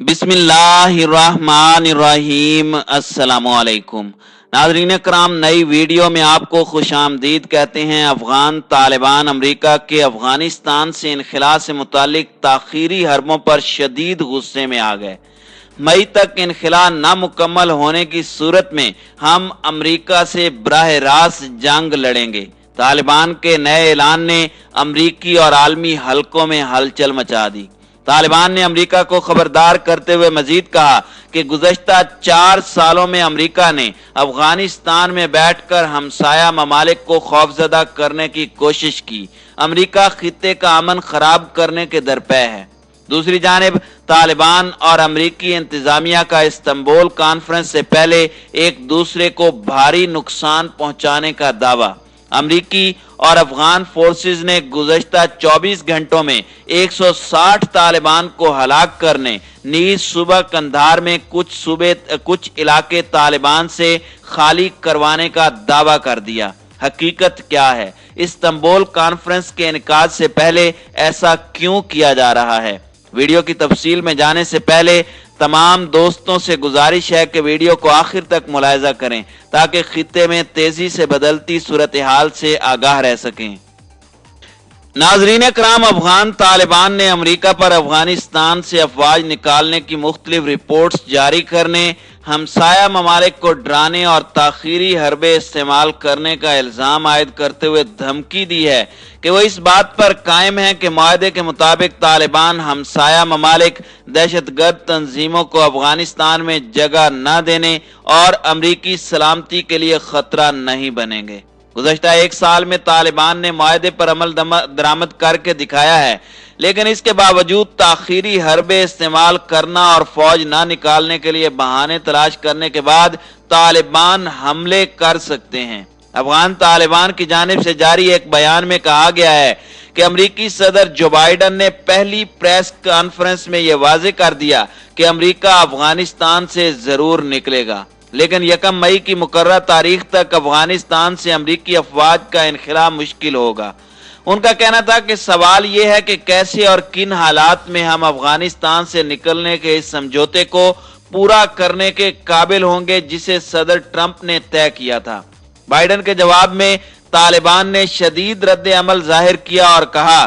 बिस्मिल्लाहिर्रहमानिर्रहीम। अस्सलामुअलैकुम नाज़रीन कराम, नई वीडियो में आपको खुश आमदीद कहते हैं। अफगान तालिबान अमेरिका के अफगानिस्तान से इनखला से मुतालिक ताखीरी हरबों पर शदीद गुस्से में आ गए। मई तक इनखला नामुकम्मल होने की सूरत में हम अमेरिका से बराह रास्त जंग लड़ेंगे। तालिबान के नए ऐलान ने अमरीकी और आलमी हलकों में हलचल मचा दी। तालिबान ने अमेरिका को खबरदार करते हुए मजीद कहा कि गुज़श्ता 4 सालों में अमेरिका ने अफगानिस्तान में बैठकर हमसाया ममालिक को खौफजदा करने की कोशिश की। अमेरिका खित्ते का अमन खराब करने के दरपे है। दूसरी जानिब तालिबान और अमरीकी इंतजामिया का इस्तांबुल कॉन्फ्रेंस से पहले एक दूसरे को भारी नुकसान पहुंचाने का दावा। अमरीकी और अफगान फोर्सेस ने गुज़श्ता 24 घंटों में 160 तालिबान को हलाक करने, नीज सुबह कंधार में कुछ इलाके तालिबान से खाली करवाने का दावा कर दिया। हकीकत क्या है? इस्तांबुल कॉन्फ्रेंस के इनकाद से पहले ऐसा क्यों किया जा रहा है? वीडियो की तफसील में जाने से पहले तमाम दोस्तों से गुजारिश है कि वीडियो को आखिर तक मुलाहिजा करें ताकि खित्ते में तेजी से बदलती सूरत हाल से आगाह रह सकें। नाजरीन कराम, अफगान तालिबान ने अमेरिका पर अफगानिस्तान से अफवाज निकालने की मुख्तलिफ रिपोर्ट्स जारी करने, हमसाया ममालिक को डराने और ताखीरी हरबे इस्तेमाल करने का इल्ज़ाम आयद करते हुए धमकी दी है कि वो इस बात पर कायम है कि मुआहदे के मुताबिक तालिबान हमसाया ममालिक दहशतगर्द तंजीमों को अफगानिस्तान में जगह न देने और अमरीकी सलामती के लिए खतरा नहीं बनेंगे। गुज़श्ता 1 साल में तालिबान ने मुआहदे पर अमल दरामद करके दिखाया है, लेकिन इसके बावजूद ताखीरी हरबे इस्तेमाल करना और फौज ना निकालने के लिए बहाने तलाश करने के बाद तालिबान हमले कर सकते हैं। अफगान तालिबान की जानिब से जारी एक बयान में कहा गया है कि अमरीकी सदर जो बाइडन ने पहली प्रेस कॉन्फ्रेंस में यह वाज़ेह कर दिया कि अमरीका अफगानिस्तान से जरूर निकलेगा, लेकिन 1 मई की मुकर्रर तारीख तक अफगानिस्तान से अमरीकी अफवाज का इनखला मुश्किल होगा। उनका कहना था कि सवाल यह है कि कैसे और किन हालात में हम अफगानिस्तान से निकलने के इस समझौते को पूरा करने के काबिल होंगे जिसे सदर ट्रंप ने तय किया था। बाइडन के जवाब में तालिबान ने शदीद रद्द अमल जाहिर किया और कहा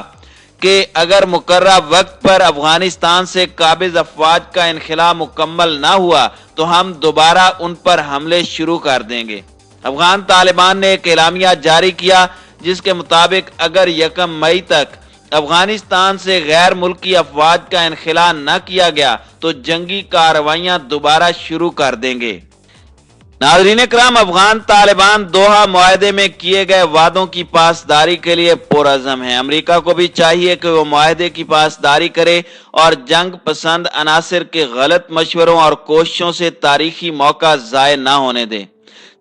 कि अगर मुकर्रर वक्त पर अफगानिस्तान से काबिज अफवाज का इनखला मुकम्मल ना हुआ तो हम दोबारा उन पर हमले शुरू कर देंगे। अफगान तालिबान ने एक एलामिया जारी किया जिसके मुताबिक अगर 1 मई तक अफगानिस्तान से गैर मुल्की अफवाज का इनखला न किया गया तो जंगी कार्रवाइयां दोबारा शुरू कर देंगे। नाज़रीन कराम, अफगान तालिबान दोहा मुआहदे में किए गए वादों की पासदारी के लिए पुरअज़म है। अमेरिका को भी चाहिए कि वो मुआहदे की पासदारी करे और जंग पसंद अनासिर के गलत मशवरों और कोशिशों से तारीखी मौका ज़ाय न होने दे,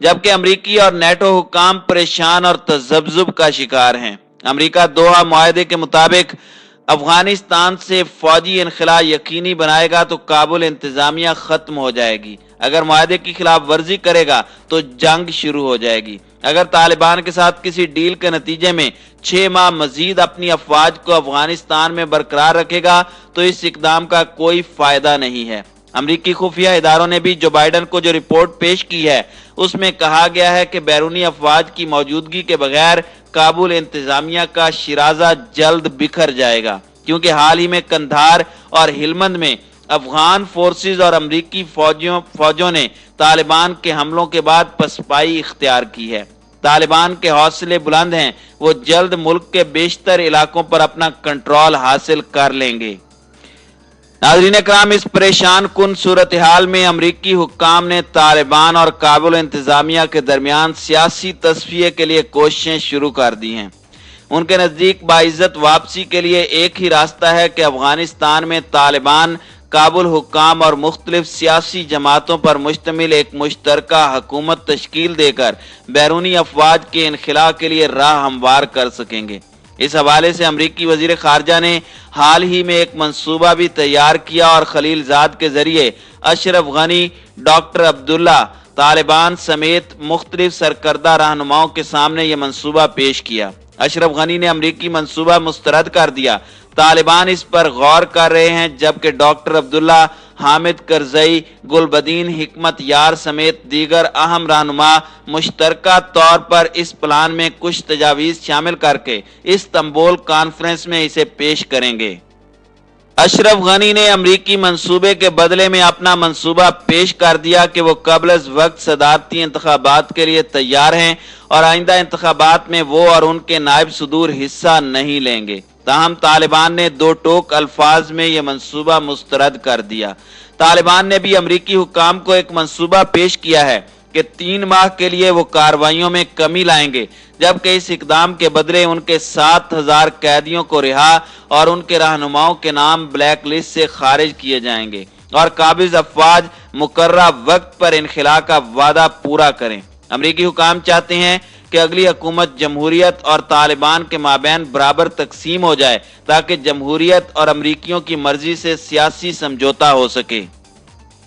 जबकि अमरीकी और नेटो हुकाम परेशान और तज़ब्ज़ुब का शिकार हैं। अमरीका दोहा मुआहदे के मुताबिक अफगानिस्तान से फौजी इनखला यकीनी बनाएगा तो काबुल इंतजामिया खत्म हो जाएगी। अगर मुआहदे की खिलाफ वर्जी करेगा तो जंग शुरू हो जाएगी। अगर तालिबान के साथ किसी डील के नतीजे में 6 माह मजीद अपनी अफवाज को अफगानिस्तान में बरकरार रखेगा तो इस इकदाम का कोई फायदा नहीं है। अमरीकी खुफिया इदारों ने भी जो बाइडन को जो रिपोर्ट पेश की है उसमें कहा गया है कि बैरूनी अफवाज की मौजूदगी के बगैर काबुल इंतजामिया का शिराजा जल्द बिखर जाएगा, क्योंकि हाल ही में कंधार और हिलमंद में अफगान फोर्सेस और अमरीकी फौजों ने तालिबान के हमलों के बाद पसपाई इख्तियार की है। तालिबान के हौसले बुलंद हैं, वो जल्द मुल्क के बेशतर इलाकों पर अपना कंट्रोल हासिल कर लेंगे। नाज़रीन कराम, इस परेशान कुन सूरत हाल में अमरीकी हुक्काम ने तालिबान और काबुल इंतजामिया के दरमियान सियासी तस्फिये के लिए कोशिशें शुरू कर दी हैं। उनके नज़दीक बाइज्जत वापसी के लिए एक ही रास्ता है कि अफगानिस्तान में तालिबान, काबुल हुक्काम और मुख्तलिफ सियासी जमातों पर मुश्तमिल एक मुश्तरका हुकूमत तश्कील देकर बैरूनी अफवाज के इनखला के लिए राह हमवार कर सकेंगे। इस हवाले से अमरीकी वजीर खारजा ने हाल ही में एक मंसूबा भी तैयार किया और खलीलजाद के जरिए अशरफ गनी, डॉक्टर अब्दुल्ला, तालिबान समेत मुख्तलिफ सरकर्दा रहनुमाओं के सामने यह मंसूबा पेश किया। अशरफ गनी ने अमरीकी मंसूबा मुस्तरद कर दिया। तालिबान इस पर गौर कर रहे हैं, जबकि डॉक्टर अब्दुल्ला हामिद करजई, गुलबदीन हिकमत यार समेत दीगर अहम रहनुमा मुश्तरका तौर पर इस प्लान में कुछ तजावीज़ शामिल करके इस्तांबुल कॉन्फ्रेंस में इसे पेश करेंगे। अशरफ गनी ने अमरीकी मंसूबे के बदले में अपना मंसूबा पेश कर दिया कि वो कबल वक्त सदारती इंतखाबात के लिए तैयार हैं और आइंदा इंतखाबात में वो और उनके नायब सदूर हिस्सा नहीं लेंगे। ताहम तालिबान ने दो टोक अल्फाज में यह मंसूबा मुस्तरद कर दिया। तालिबान ने भी अमरीकी हुक्काम को एक मंसूबा पेश किया है कि 3 माह के लिए वो कार्रवाइयों में कमी लाएंगे, जबकि इस इकदाम के बदले उनके 7000 कैदियों को रिहा और उनके रहनुमाओं के नाम ब्लैक लिस्ट से खारिज किए जाएंगे और काबिज अफवाज मुकर्रा वक्त पर इनखला का वादा पूरा करें। अमरीकी हुक्काम चाहते हैं कि अगली हुकूमत जमहूरियत और तालिबान के माबैन बराबर तकसीम हो जाए ताकि जमहूरियत और अमरीकियों की मर्जी से सियासी समझौता हो सके।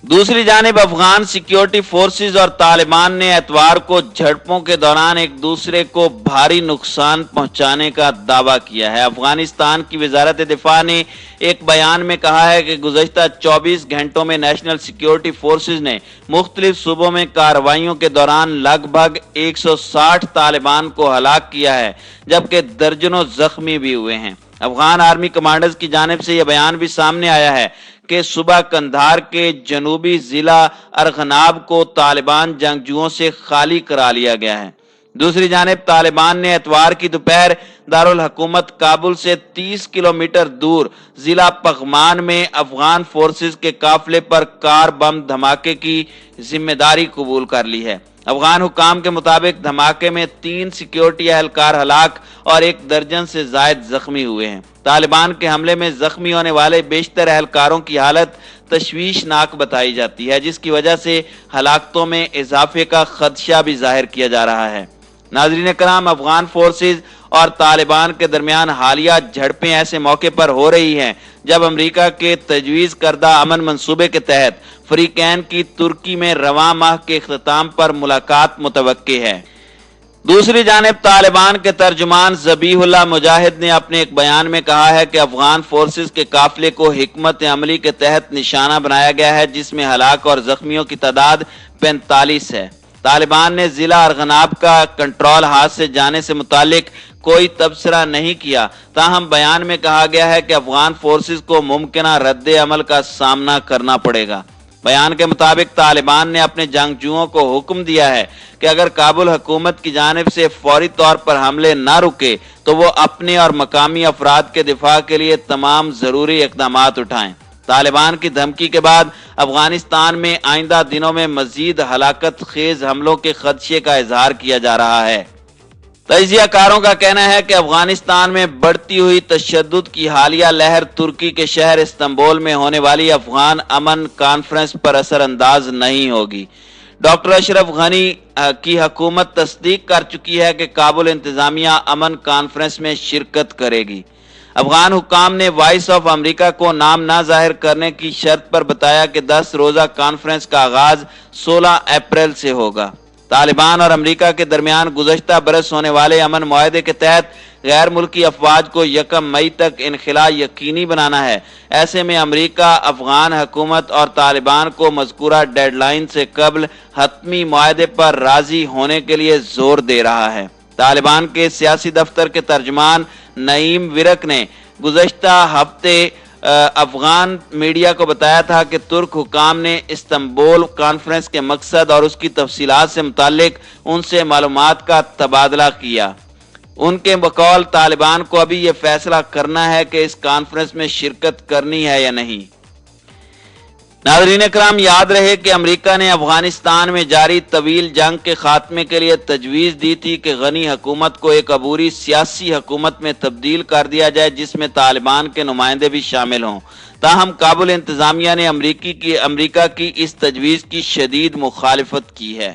दूसरी जानिब अफगान सिक्योरिटी फोर्सेस और तालिबान ने एतवार को झड़पों के दौरान एक दूसरे को भारी नुकसान पहुंचाने का दावा किया है। अफगानिस्तान की वजारत दिफा ने एक बयान में कहा है कि गुज़श्ता 24 घंटों में नेशनल सिक्योरिटी फोर्सेस ने मुख्तलिफ सूबों में कार्रवाइयों के दौरान लगभग 160 तालिबान को हलाक किया है, जबकि दर्जनों जख्मी भी हुए हैं। अफगान आर्मी कमांडर्स की जानिब से यह बयान भी सामने आया है कि सुबह कंधार के जनूबी जिला अरगनाब को तालिबान जंगजुओं से खाली करा लिया गया है। दूसरी जानिब तालिबान ने एतवार की दोपहर दारुल हुकूमत काबुल से 30 किलोमीटर दूर जिला पगमान में अफगान फोर्सेस के काफिले पर कार बम धमाके की जिम्मेदारी कबूल कर ली है। अफगान हुकाम के मुताबिक धमाके में 3 सिक्योरिटी एहलकार हलाक और 1 दर्जन से जायद जख्मी हुए हैं। तालिबान के हमले में जख्मी होने वाले बेशतर एहलकारों की हालत तशवीशनाक बताई जाती है, जिसकी वजह से हलाकतों में इजाफे का खदशा भी जाहिर किया जा रहा है। नाज़रीन कराम, अफगान फोर्सेज और तालिबान के दरमियान हालिया झड़पें ऐसे मौके पर हो रही हैं जब अमेरिका के तजवीज़ करदा अमन मंसूबे के तहत फरीकैन की तुर्की में रवां माह के इख्तिताम पर मुलाकात मुतवक्के है। दूसरी जानिब तालिबान के तर्जुमान ज़बीहुल्लाह मुजाहिद ने अपने एक बयान में कहा है कि अफगान फोर्सेस के काफिले को हिकमत अमली के तहत निशाना बनाया गया है, जिसमें हलाक और जख्मियों की तादाद 45 है। तालिबान ने जिला अरगनाब का कंट्रोल हाथ से जाने से मुतालिक कोई तबसरा नहीं किया, ताहम बयान में कहा गया है कि अफगान फोर्सेस को मुमकिना रद्द अमल का सामना करना पड़ेगा। बयान के मुताबिक तालिबान ने अपने जंगजुओं को हुक्म दिया है कि अगर काबुल हुकूमत की जानिब से फौरी तौर पर हमले न रुके तो वो अपने और मकामी अफराद के दिफा के लिए तमाम जरूरी इकदाम उठाएं। तालिबान की धमकी के बाद अफगानिस्तान में आइंदा दिनों में मजीद हलाकत खेज हमलों के खदशे का इजहार किया जा रहा है। तजियाकारों का कहना है कि अफगानिस्तान में बढ़ती हुई तशद्दुद की हालिया लहर तुर्की के शहर इस्तांबुल में होने वाली अफगान अमन कॉन्फ्रेंस पर असरअंदाज नहीं होगी। डॉक्टर अशरफ गनी की हुकूमत तस्दीक कर चुकी है कि काबुल इंतजामिया अमन कॉन्फ्रेंस में शिरकत करेगी। अफगान हुक्काम ने वॉइस ऑफ अमेरिका को नाम ना जाहिर करने की शर्त पर बताया कि 10 रोजा कॉन्फ्रेंस का आगाज 16 अप्रैल से होगा। तालिबान और अमेरिका के दरमियान गुज़श्ता बरस होने वाले अमन मुआहदे के तहत गैर मुल्की अफवाज को 1 मई तक इनखला यकीनी बनाना है। ऐसे में अमेरिका अफगान हुकूमत और तालिबान को मज़कूरा डेडलाइन से कबल हतमी मुआहदे पर राजी होने के लिए जोर दे रहा है। तालिबान के सियासी दफ्तर के तर्जुमान नईम विरक ने गुज़श्ता हफ्ते अफगान मीडिया को बताया था कि तुर्क हुकाम ने इस्तांबुल कॉन्फ्रेंस के मकसद और उसकी तफसीलात से मुतालिक उनसे मालूमात का तबादला किया। उनके बकौल तालिबान को अभी यह फैसला करना है कि इस कॉन्फ्रेंस में शिरकत करनी है या नहीं। नाज़रीन इकराम, याद रहे कि अमेरिका ने अफगानिस्तान में जारी तवील जंग के खात्मे के लिए तजवीज़ दी थी कि गनी हुकूमत को एक अबूरी सियासी हुकूमत में तब्दील कर दिया जाए जिसमें तालिबान के नुमाइंदे भी शामिल हों। ताहम काबुल इंतजामिया ने अमेरिका की इस तजवीज़ की शदीद मुखालिफत की है।